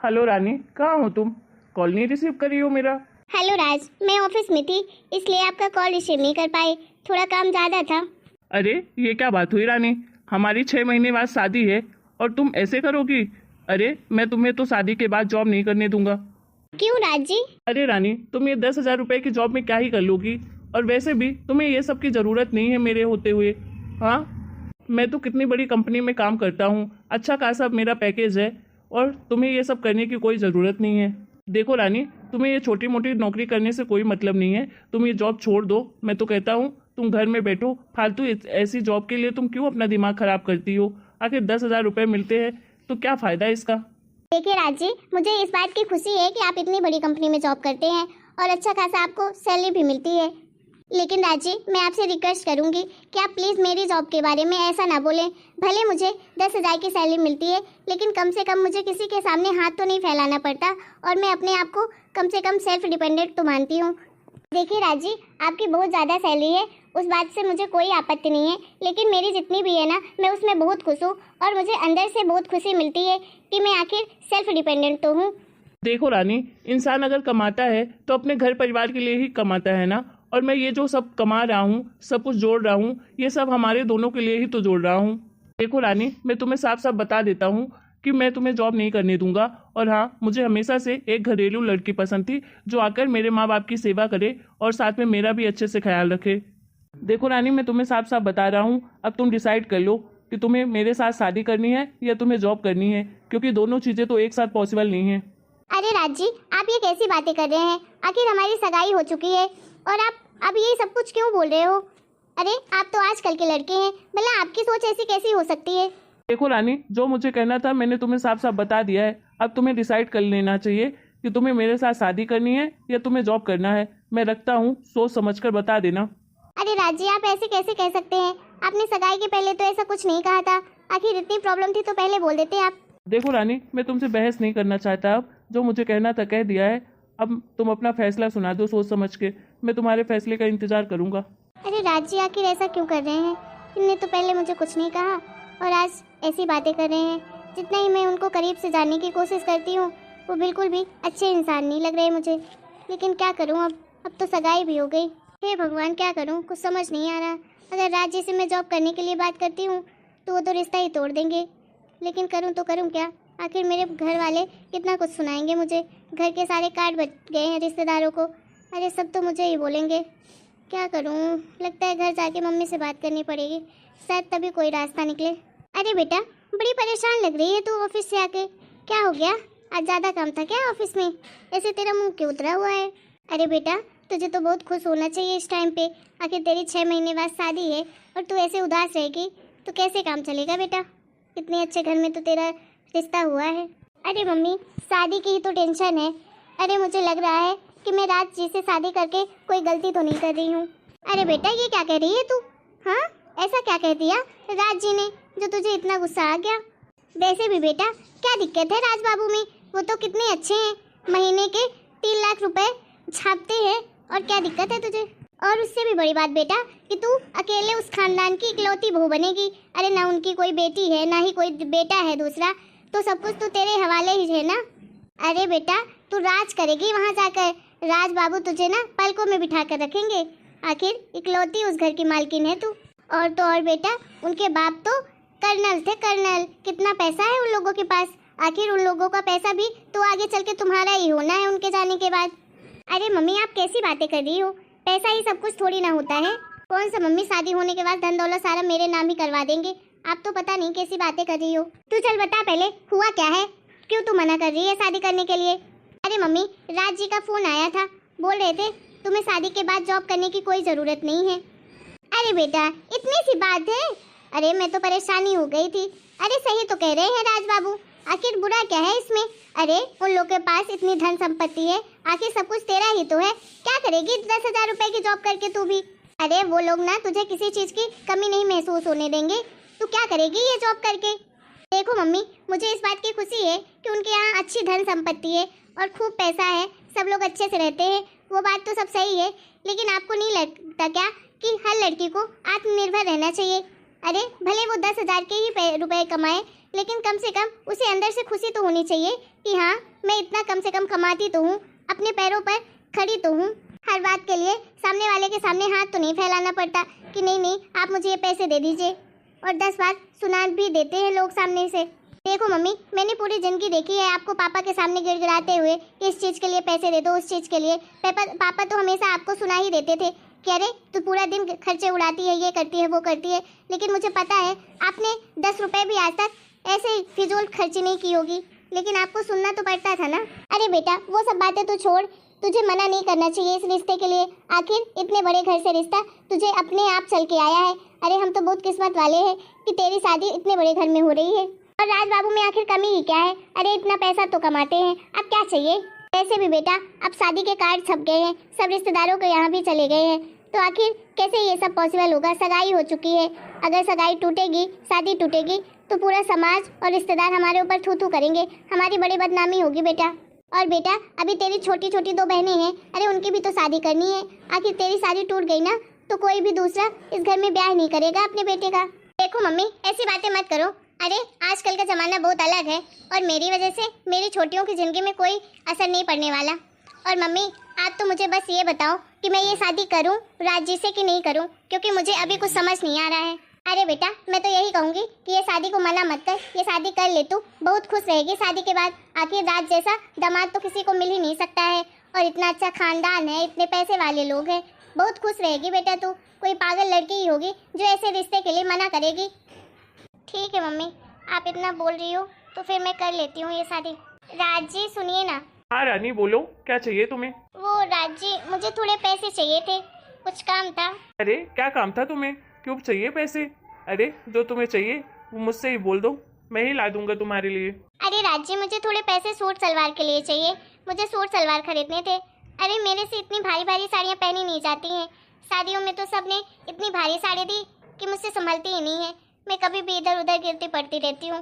Hello रानी, कहाँ हो तुम? कॉल नहीं रिसीव करी हो मेरा। हेलो राज, मैं ऑफिस में थी इसलिए आपका कॉल रिसीव नहीं कर पाई, थोड़ा काम ज़्यादा था। अरे ये क्या बात हुई रानी? हमारी 6 महीने बाद शादी है और तुम ऐसे करोगी? अरे मैं तुम्हें तो शादी के बाद जॉब नहीं करने दूंगा। क्यों राज जी? अरे रानी, तुम ये 10,000 रुपए की जॉब में क्या ही कर लोगी? और वैसे भी तुम्हें ये सब की ज़रूरत नहीं है मेरे होते हुए। हाँ, मैं तो कितनी बड़ी कंपनी में काम करता हूँ, अच्छा खासा मेरा पैकेज है, और तुम्हें ये सब करने की कोई ज़रूरत नहीं है। देखो रानी, तुम्हें ये छोटी मोटी नौकरी करने से कोई मतलब नहीं है। तुम ये जॉब छोड़ दो, मैं तो कहता हूँ तुम घर में बैठो। फालतू ऐसी जॉब के लिए तुम क्यों अपना दिमाग खराब करती हो? आखिर 10,000 रुपये मिलते हैं तो क्या फ़ायदा है इसका? देखिए राज जी, मुझे इस बात की खुशी है कि आप इतनी बड़ी कंपनी में जॉब करते हैं और अच्छा खासा आपको सैलरी भी मिलती है। लेकिन राज जी, मैं आपसे रिक्वेस्ट करूंगी कि आप प्लीज़ मेरी जॉब के बारे में ऐसा ना बोलें। भले मुझे 10,000 की सैलरी मिलती है, लेकिन कम से कम मुझे किसी के सामने हाथ तो नहीं फैलाना पड़ता, और मैं अपने आप को कम से कम सेल्फ डिपेंडेंट तो मानती हूँ। देखिए राज जी, आपकी बहुत ज़्यादा सैलरी है, उस बात से मुझे कोई आपत्ति नहीं है, लेकिन मेरी जितनी भी है ना, मैं उसमें बहुत खुश हूँ और मुझे अंदर से बहुत खुशी मिलती है कि मैं आखिर सेल्फ डिपेंडेंट तो हूँ। देखो रानी, इंसान अगर कमाता है तो अपने घर परिवार के लिए ही कमाता है ना। और मैं ये जो सब कमा रहा हूँ, सब कुछ जोड़ रहा हूँ, ये सब हमारे दोनों के लिए ही तो जोड़ रहा हूँ। देखो रानी, मैं तुम्हें साफ साफ बता देता हूँ कि मैं तुम्हें जॉब नहीं करने दूंगा। और हाँ, मुझे हमेशा से एक घरेलू लड़की पसंद थी जो आकर मेरे माँ बाप की सेवा करे और साथ में मेरा भी अच्छे से ख्याल रखे। देखो रानी, मैं तुम्हें साफ साफ बता रहा हूँ, अब तुम डिसाइड कर लो कि तुम्हें मेरे साथ शादी करनी है या तुम्हें जॉब करनी है, क्योंकि दोनों चीज़ें तो एक साथ पॉसिबल नहीं है। अरे राज जी, आप ये कैसी बातें कर रहे हैं? आखिर हमारी सगाई हो चुकी है और आप अब ये सब कुछ क्यों बोल रहे हो? अरे आप तो आजकल के लड़के हैं, भला आपकी सोच ऐसी कैसी हो सकती है? देखो रानी, जो मुझे कहना था मैंने तुम्हें साफ साफ बता दिया है। अब तुम्हें डिसाइड कर लेना चाहिए कि तुम्हें मेरे साथ शादी करनी है या तुम्हें जॉब करना है। मैं रखता हूँ, सोच समझ कर बता देना। अरे राज जी, आप ऐसे कैसे कह सकते हैं? आपने सगाई के पहले तो ऐसा कुछ नहीं कहा था। आखिर इतनी प्रॉब्लम थी तो पहले बोल देते आप। देखो रानी, मैं तुमसे बहस नहीं करना चाहता। अब जो मुझे कहना था कह दिया है। अब तुम अपना फैसला सुना दो सोच समझ के। मैं तुम्हारे फैसले का इंतजार करूंगा। अरे राज जी, आखिर ऐसा क्यों कर रहे हैं? इनने तो पहले मुझे कुछ नहीं कहा और आज ऐसी बातें कर रहे हैं। जितना ही मैं उनको करीब से जानने की कोशिश करती हूँ, वो बिल्कुल भी अच्छे इंसान नहीं लग रहे मुझे। लेकिन क्या करूँ, अब तो सगाई भी हो गई। हे भगवान, क्या करूँ, कुछ समझ नहीं आ रहा। अगर राज जी से मैं जॉब करने के लिए बात करती हूँ तो वो तो रिश्ता ही तोड़ देंगे, लेकिन करूँ तो करूँ क्या? आखिर मेरे घर वाले कितना कुछ सुनाएंगे मुझे। घर के सारे कार्ड बच गए हैं रिश्तेदारों को। अरे सब तो मुझे ही बोलेंगे। क्या करूँ? लगता है घर जाके मम्मी से बात करनी पड़ेगी, शायद तभी कोई रास्ता निकले। अरे बेटा, बड़ी परेशान लग रही है तू ऑफिस से आके। क्या हो गया? आज ज़्यादा काम था क्या ऑफिस में? ऐसे तेरा मुंह क्यों उतरा हुआ है? अरे बेटा, तुझे तो बहुत खुश होना चाहिए इस टाइम पे। आखिर तेरी 6 महीने बाद शादी है और तू ऐसे उदास रहेगी तो कैसे काम चलेगा बेटा? इतने अच्छे घर में तो तेरा रिश्ता हुआ है। अरे मम्मी, शादी की ही तो टेंशन है। अरे मुझे लग रहा है कि मैं राज जी से शादी करके कोई गलती तो नहीं कर रही हूँ। अरे बेटा, ये क्या कह रही है तू? हाँ, ऐसा क्या कह दिया राज जी ने जो तुझे इतना गुस्सा आ गया? वैसे भी बेटा, क्या दिक्कत है राज बाबू में? वो तो कितने अच्छे हैं, महीने के 3 लाख रुपए छापते हैं, और क्या दिक्कत है तुझे? और उससे भी बड़ी बात बेटा कि तू अकेले उस खानदान की इकलौती बहू बनेगी। अरे ना उनकी कोई बेटी है ना ही कोई बेटा है दूसरा, तो सब कुछ तो तेरे हवाले ही है ना। अरे बेटा, तू राज करेगी वहाँ जाकर। राज बाबू तुझे ना पलकों में बिठा कर रखेंगे। आखिर इकलौती उस घर की मालकिन है तू। और तो और बेटा, उनके बाप तो कर्नल थे, कर्नल। कितना पैसा है उन लोगों के पास। आखिर उन लोगों का पैसा भी तो आगे चल के तुम्हारा ही होना है उनके जाने के बाद। अरे मम्मी, आप कैसी बातें कर रही हो? पैसा ही सब कुछ थोड़ी ना होता है। कौन सा मम्मी, शादी होने के बाद धन दौलत सारा मेरे नाम ही करवा देंगे। आप तो पता नहीं कैसी बातें कर रही हो। तू चल बता पहले, हुआ क्या है? क्यों तू मना कर रही है शादी करने के लिए? अरे मम्मी, राज जी का फोन आया था, बोल रहे थे तुम्हें शादी के बाद जॉब करने की कोई जरूरत नहीं है। अरे बेटा, इतनी सी बात है? अरे मैं तो परेशानी हो गई थी। अरे सही तो कह रहे हैं राज बाबू, आखिर बुरा क्या है इसमें? अरे उन लोग के पास इतनी धन संपत्ति है, आखिर सब कुछ तेरा ही तो है। क्या करेगी 10,000 रुपए की जॉब करके तू भी? अरे वो लोग ना तुझे किसी चीज की कमी नहीं महसूस होने देंगे। तू क्या करेगी ये जॉब करके? देखो मम्मी, मुझे इस बात की खुशी है कि उनके यहाँ अच्छी धन संपत्ति है और खूब पैसा है, सब लोग अच्छे से रहते हैं, वो बात तो सब सही है। लेकिन आपको नहीं लगता क्या कि हर लड़की को आत्मनिर्भर रहना चाहिए? अरे भले वो 10,000 के ही रुपए कमाए, लेकिन कम से कम उसे अंदर से खुशी तो होनी चाहिए कि हाँ मैं इतना कम से कम कमाती तो हूँ, अपने पैरों पर खड़ी तो हूँ। हर बात के लिए सामने वाले के सामने हाथ तो नहीं फैलाना पड़ता कि नहीं आप मुझे ये पैसे दे दीजिए, और 10 बार सुना भी देते हैं लोग सामने से। देखो मम्मी, मैंने पूरी जिंदगी देखी है आपको पापा के सामने गिड़गिड़ाते हुए कि इस चीज़ के लिए पैसे दे दो, उस चीज़ के लिए। पापा तो हमेशा आपको सुना ही देते थे कि अरे तू पूरा दिन खर्चे उड़ाती है, ये करती है वो करती है। लेकिन मुझे पता है आपने 10 रुपए भी आज तक ऐसे ही फिजूल खर्ची नहीं की होगी, लेकिन आपको सुनना तो पड़ता था ना। अरे बेटा वो सब बातें तो छोड़, तुझे मना नहीं करना चाहिए इस रिश्ते के लिए। आखिर इतने बड़े घर से रिश्ता तुझे अपने आप चल के आया है। अरे हम तो बहुत किस्मत वाले हैं कि तेरी शादी इतने बड़े घर में हो रही है। और राज बाबू में आखिर कमी ही क्या है? अरे इतना पैसा तो कमाते हैं, अब क्या चाहिए? वैसे भी बेटा अब शादी के कार्ड छप गए हैं, सब रिश्तेदारों के यहाँ भी चले गए हैं, तो आखिर कैसे ये सब पॉसिबल होगा? सगाई हो चुकी है, अगर सगाई टूटेगी, शादी टूटेगी, तो पूरा समाज और रिश्तेदार हमारे ऊपर थू थू करेंगे, हमारी बड़ी बदनामी होगी बेटा। और बेटा अभी तेरी छोटी छोटी 2 बहनें हैं, अरे उनकी भी तो शादी करनी है। आखिर तेरी शादी टूट गई ना तो कोई भी दूसरा इस घर में ब्याह नहीं करेगा अपने बेटे का। देखो मम्मी ऐसी बातें मत करो, अरे आजकल का ज़माना बहुत अलग है और मेरी वजह से मेरी छोटियों की ज़िंदगी में कोई असर नहीं पड़ने वाला। और मम्मी आप तो मुझे बस ये बताओ कि मैं ये शादी करूं राज जी से कि नहीं करूं, क्योंकि मुझे अभी कुछ समझ नहीं आ रहा है। अरे बेटा मैं तो यही कहूँगी कि ये शादी को मना मत कर, ये शादी कर ले, तू बहुत खुश रहेगी शादी के बाद। आखिर राज जैसा दामाद तो किसी को मिल ही नहीं सकता है, और इतना अच्छा खानदान है, इतने पैसे वाले लोग हैं, बहुत खुश रहेगी बेटा तू। कोई पागल लड़की ही होगी जो ऐसे रिश्ते के लिए मना करेगी। ठीक है मम्मी, आप इतना बोल रही हो तो फिर मैं कर लेती हूँ ये शादी। राज जी सुनिए ना। हाँ रानी बोलो, क्या चाहिए तुम्हें? वो राज जी मुझे थोड़े पैसे चाहिए थे, कुछ काम था। अरे क्या काम था तुम्हें, क्यों चाहिए पैसे? अरे जो तुम्हें चाहिए वो मुझसे ही बोल दो, मैं ही ला दूंगा तुम्हारे लिए। अरे राज जी मुझे थोड़े पैसे सूट सलवार के लिए चाहिए, मुझे सूट सलवार खरीदने थे। अरे मेरे से इतनी भारी भारी साड़ियाँ पहनी नहीं जाती हैं, शादियों में तो सबने इतनी भारी साड़ी दी कि मुझसे संभलती ही नहीं है, मैं कभी भी इधर उधर गिरती पड़ती रहती हूँ।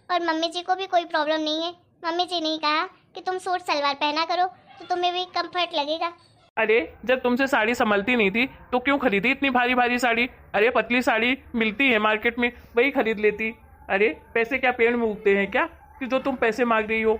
और मम्मी जी को भी कोई प्रॉब्लम नहीं है, मम्मी जी ने कहा कि तुम सूट सलवार पहना करो तो तुम्हें भी कंफर्ट लगेगा। अरे जब तुमसे साड़ी संभलती नहीं थी तो क्यों खरीदी इतनी भारी भारी साड़ी? अरे पतली साड़ी मिलती है मार्केट में, वही खरीद लेती। अरे पैसे क्या पेड़ में उगते हैं क्या कि जो तुम पैसे मांग रही हो?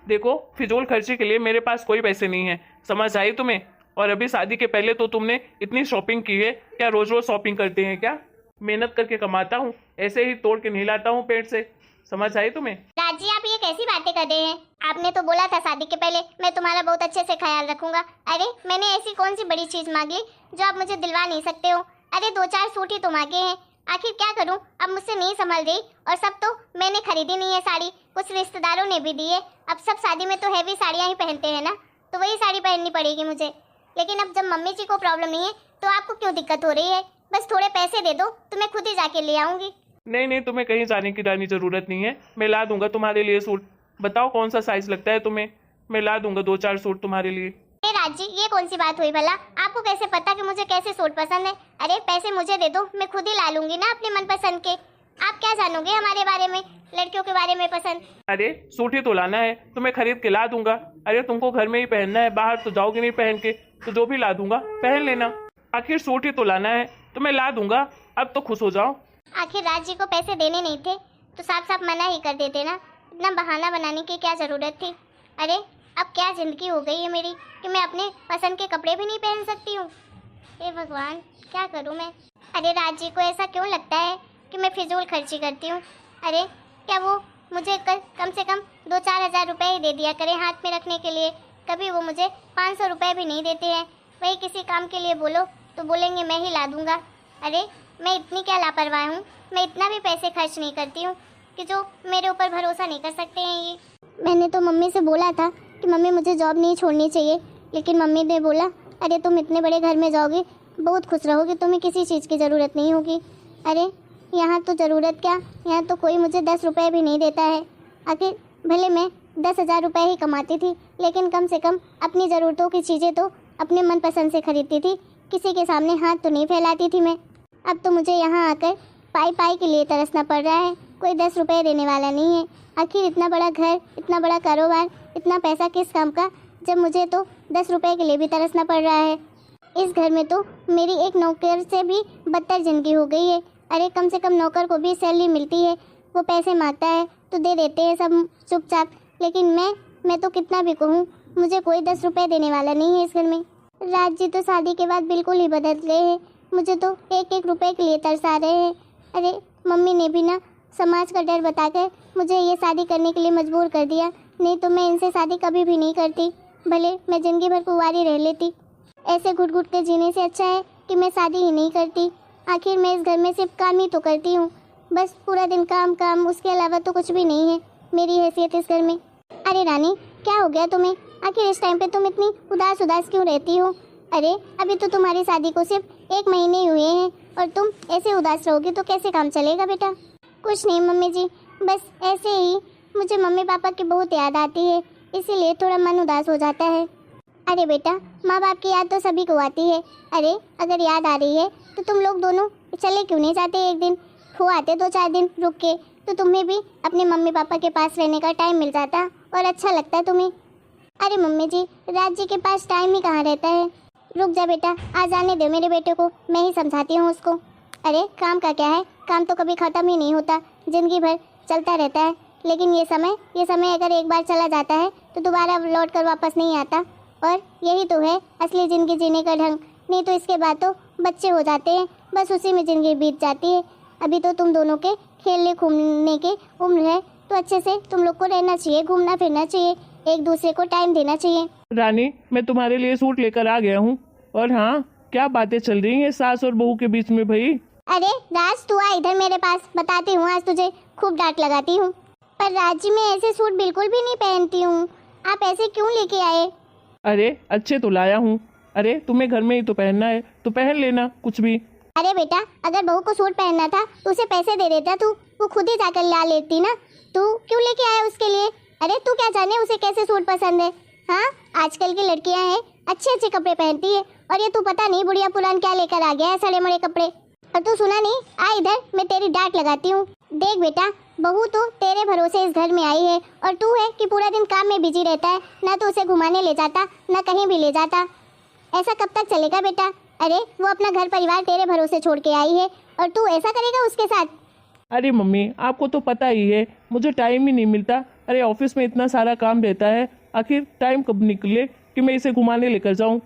देखो फिजूल खर्ची के लिए मेरे पास कोई पैसे नहीं है, समझ आई तुम्हें? और अभी शादी के पहले तो तुमने इतनी शॉपिंग की है, क्या रोज रोज शॉपिंग करते हैं क्या? मेहनत करके कमाता हूँ, ऐसे ही तोड़ के नहीं लाता हूँ पेट से, समझ आई तुम्हें? राजी आप ये कैसी बातें कर रहे हैं? आपने तो बोला था शादी के पहले मैं तुम्हारा बहुत अच्छे से ख्याल रखूंगा। अरे मैंने ऐसी कौन सी बड़ी चीज मांग ली जो आप मुझे दिलवा नहीं सकते हो? अरे 2-4 सूट ही तो मांगे हैं, आखिर क्या करूं, अब मुझसे नहीं संभल रही। और सब तो मैंने खरीदी नहीं है साड़ी, कुछ रिश्तेदारों ने भी दी है। अब सब शादी में तो हैवी साड़ियाँ ही पहनते हैं ना, तो वही साड़ी पहननी पड़ेगी मुझे। लेकिन अब जब मम्मी जी को प्रॉब्लम नहीं है तो आपको क्यों दिक्कत हो रही है? बस थोड़े पैसे दे दो तो मैं खुद ही जाके ले आऊंगी। नहीं नहीं, तुम्हें कहीं जाने की रानी जरूरत नहीं है, मैं ला दूंगा तुम्हारे लिए सूट। बताओ कौन सा साइज लगता है तुम्हें, मैं ला दूंगा 2-4 सूट तुम्हारे लिए। अरे राजी ये कौन सी बात हुई भला? आपको कैसे पता कि मुझे कैसे सूट पसंद है? अरे पैसे मुझे दे दो, मैं खुद ही ला लूंगी ना अपने मनपसंद के। आप क्या जानोगे हमारे बारे में, लड़कियों के बारे में पसंद? अरे सूट ही तो लाना है तो मैं खरीद के ला दूंगा। अरे तुमको घर में ही पहनना है, बाहर तो जाओगे नहीं पहन के, तो जो भी ला दूंगा पहन लेना। आखिर सूट ही तो लाना है तो मैं ला दूंगा, अब तो खुश हो जाओ। आखिर राज जी को पैसे देने नहीं थे तो साफ साफ मना ही कर देते ना, इतना बहाना बनाने की क्या जरूरत थी? अरे अब क्या जिंदगी हो गई है मेरी कि मैं अपने पसंद के कपड़े भी नहीं पहन सकती हूँ। हे भगवान क्या करूँ मैं? अरे राज जी को ऐसा क्यों लगता है कि मैं फिजूल खर्ची करती हूँ? अरे क्या वो मुझे कम से कम 2-4 हज़ार रुपये ही दे दिया करें हाथ में रखने के लिए, कभी वो मुझे 500 रुपये भी नहीं देते हैं। वही किसी काम के लिए बोलो तो बोलेंगे मैं ही ला दूंगा। अरे मैं इतनी क्या लापरवाह हूँ, मैं इतना भी पैसे खर्च नहीं करती हूँ कि जो मेरे ऊपर भरोसा नहीं कर सकते हैं ये। मैंने तो मम्मी से बोला था कि मम्मी मुझे जॉब नहीं छोड़नी चाहिए, लेकिन मम्मी ने बोला अरे तुम इतने बड़े घर में जाओगी, बहुत खुश रहोगी, तुम्हें किसी चीज़ की ज़रूरत नहीं होगी। अरे यहाँ तो ज़रूरत क्या, यहाँ तो कोई मुझे 10 रुपये भी नहीं देता है। आखिर भले मैं 10,000 रुपये ही कमाती थी, लेकिन कम से कम अपनी ज़रूरतों की चीज़ें तो अपने मनपसंद से खरीदती थी, किसी के सामने हाथ तो नहीं फैलाती थी मैं। अब तो मुझे यहाँ आकर पाई के लिए तरसना पड़ रहा है, कोई 10 रुपये देने वाला नहीं है। आखिर इतना बड़ा घर, इतना बड़ा कारोबार, इतना पैसा किस काम का, जब मुझे तो 10 रुपये के लिए भी तरसना पड़ रहा है। इस घर में तो मेरी एक नौकर से भी बदतर ज़िंदगी हो गई है। अरे कम से कम नौकर को भी सैलरी मिलती है, वो पैसे मांगता है तो दे देते हैं सब चुपचाप। लेकिन मैं तो कितना भी कहूँ, मुझे कोई 10 रुपए देने वाला नहीं है इस घर में। राज जी तो शादी के बाद बिल्कुल ही बदल गए हैं, मुझे तो एक एक रुपए के लिए तरसा रहे हैं। अरे मम्मी ने भी ना समाज का डर बताकर मुझे ये शादी करने के लिए मजबूर कर दिया, नहीं तो मैं इनसे शादी कभी भी नहीं करती, भले मैं ज़िंदगी भर कुंवारी रह लेती। ऐसे घुट घुट के जीने से अच्छा है कि मैं शादी ही नहीं करती। आखिर मैं इस घर में सिर्फ काम ही तो करती हूँ, बस पूरा दिन काम काम, उसके अलावा तो कुछ भी नहीं है मेरी हैसियत इस घर में। अरे रानी क्या हो गया तुम्हें? आखिर इस टाइम पे तुम इतनी उदास उदास क्यों रहती हो? अरे अभी तो तुम्हारी शादी को सिर्फ 1 महीने ही हुए हैं और तुम ऐसे उदास रहोगी तो कैसे काम चलेगा बेटा? कुछ नहीं मम्मी जी, बस ऐसे ही मुझे मम्मी पापा की बहुत याद आती है, इसीलिए थोड़ा मन उदास हो जाता है। अरे बेटा माँ बाप की याद तो सभी को आती है। अरे अगर याद आ रही है तो तुम लोग दोनों चले क्यों नहीं जाते? एक दिन हो आते 2-4 दिन रुक के, तो तुम्हें भी अपने मम्मी पापा के पास रहने का टाइम मिल जाता और अच्छा लगता तुम्हें। अरे मम्मी जी, राज जी के पास टाइम ही कहाँ रहता है। रुक जा बेटा, आ जाने दो मेरे बेटे को, मैं ही समझाती हूँ उसको। अरे काम का क्या है, काम तो कभी ख़त्म ही नहीं होता, ज़िंदगी भर चलता रहता है। लेकिन ये समय अगर एक बार चला जाता है तो दोबारा लौट कर वापस नहीं आता, और यही तो है असली ज़िंदगी जीने का ढंग। नहीं तो इसके बाद तो बच्चे हो जाते हैं, बस उसी में ज़िंदगी बीत जाती है। अभी तो तुम दोनों के खेलने घूमने की उम्र है, तो अच्छे से तुम लोग को रहना चाहिए, घूमना फिरना चाहिए, एक दूसरे को टाइम देना चाहिए। रानी मैं तुम्हारे लिए सूट लेकर आ गया हूँ। और हाँ, क्या बातें चल रही हैं सास और बहू के बीच में भाई? अरे राज तू आ इधर मेरे पास, बताती हूँ, आज तुझे खूब डांट लगाती हूँ। पर राज जी मैं ऐसे सूट बिल्कुल भी नहीं पहनती हूँ, आप ऐसे क्यों लेके आए? अरे अच्छे तो लाया हूँ। अरे तुम्हें घर में ही तो पहनना है तो पहन लेना कुछ भी। अरे बेटा अगर बहू को सूट पहनना था तो उसे पैसे दे देता तू, वो खुद ही जाकर ला लेती ना, तू क्यों लेके आया उसके लिए? अरे तू क्या जाने उसे कैसे सूट पसंद है? हाँ आजकल की लड़कियां हैं अच्छे अच्छे कपड़े पहनती है, और ये तू पता नहीं बुढ़िया पुरान क्या लेकर आ गया है, सड़े मड़े कपड़े। और तू सुना नहीं, आ इधर मैं तेरी डांट लगाती हूँ। देख बेटा बहू तो तेरे भरोसे इस घर में आई है, और तू है कि पूरा दिन काम में बिजी रहता है, ना तो उसे घुमाने ले जाता ना कहीं भी ले जाता। ऐसा कब तक चलेगा बेटा? अरे वो अपना घर परिवार तेरे भरोसे छोड़ के आई है और तू ऐसा करेगा उसके साथ? अरे मम्मी आपको तो पता ही है मुझे टाइम ही नहीं मिलता। अरे ऑफिस में इतना सारा काम रहता है, आखिर टाइम कब निकले कि मैं इसे घुमाने लेकर जाऊं?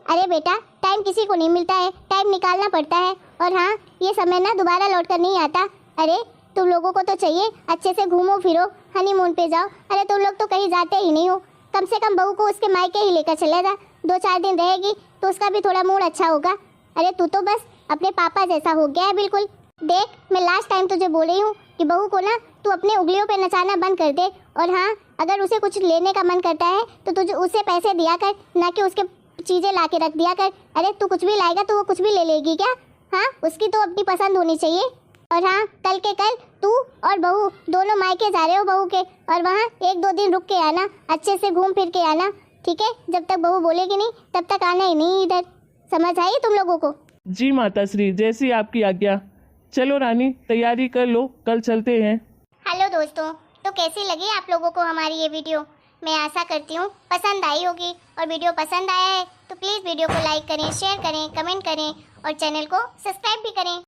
अरे बेटा टाइम किसी को नहीं मिलता है, टाइम निकालना पड़ता है। और हाँ ये समय ना दोबारा लौट कर नहीं आता। अरे तुम लोगों को तो चाहिए अच्छे से घूमो फिरो, हनीमून पे जाओ। अरे तुम लोग तो कहीं जाते ही नहीं हो। कम से कम बहू को उसके मायके ही लेकर चले जा, 2-4 दिन रहेगी तो उसका भी थोड़ा मूड अच्छा होगा। अरे तू तो बस अपने पापा जैसा हो गया है बिल्कुल। देख मैं लास्ट टाइम तुझे बोल रही हूँ कि बहू को ना तू अपने उंगलियों पे नचाना बंद कर दे। और हाँ अगर उसे कुछ लेने का मन करता है तो तुझे उसे पैसे दिया कर, ना कि उसके चीज़ें ला के रख दिया कर। अरे तू कुछ भी लाएगा तो वो कुछ भी ले लेगी क्या? हाँ उसकी तो अपनी पसंद होनी चाहिए। और हाँ कल के कल तू और बहू दोनों मायके जा रहे हो बहू के, और वहाँ 1-2 दिन रुक के आना, अच्छे से घूम फिर के आना, ठीक है? जब तक बहू बोलेगी नहीं तब तक आना ही नहीं इधर। समझ आई तुम लोगों को? जी माता श्री, जैसी आपकी आज्ञा। चलो रानी तैयारी कर लो, कल चलते हैं। हेलो दोस्तों, तो कैसी लगी आप लोगों को हमारी ये वीडियो? मैं आशा करती हूँ पसंद आई होगी, और वीडियो पसंद आया है तो प्लीज़ वीडियो को लाइक करें, शेयर करें, कमेंट करें और चैनल को सब्सक्राइब भी करें।